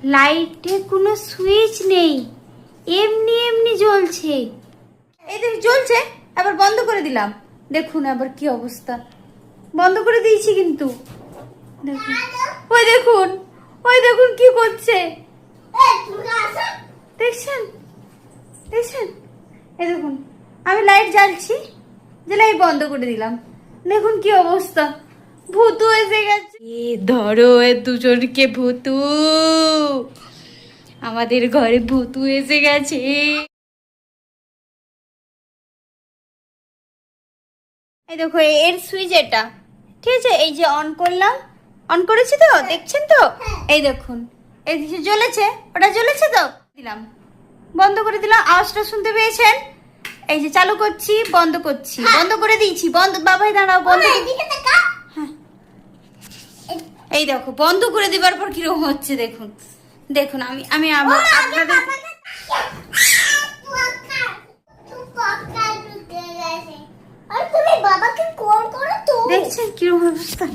লাইটে কোনো সুইচ নেই, এমনি এমনি জ্বলছে। এই দেখ জ্বলছে, আবার বন্ধ করে দিলাম। দেখুন আবার কি অবস্থা, বন্ধ করে দিয়েছি কিন্তু। দেখুন ওই দেখুন, ওই দেখুন কি করছে, দেখছেন দেখছেন? এই দেখুন আমি লাইট জ্বালছি, জ্বালাই বন্ধ করে দিলাম। দেখুন কি অবস্থা, ভূতু এসে গেছে। এ ধরো এ দুজনকে, ভূতু আমাদের ঘরে ভূতু এসে গেছে। এই দেখো এর সুইচ এটা, ঠিক আছে? এই যে অন করলাম, অন করেছি তো, দেখছেন তো? এই দেখুন এই যে জ্বলেছে, ওটা জ্বলেছে তো, দিলাম বন্ধ করে দিলাম। আওয়াজটা শুনতে পেয়েছেন? এই যে চালু করছি, বন্ধ করছি, বন্ধ করে দিয়েছি। বন্ধ, বাবাই দাঁড়াও, বন্ধ। হ্যাঁ এই দেখো বন্ধ করে দেবার পর কিরকম হচ্ছে দেখুন। দেখুন আমি আমি আপনাদের দেখছেন কিরকম অবস্থা।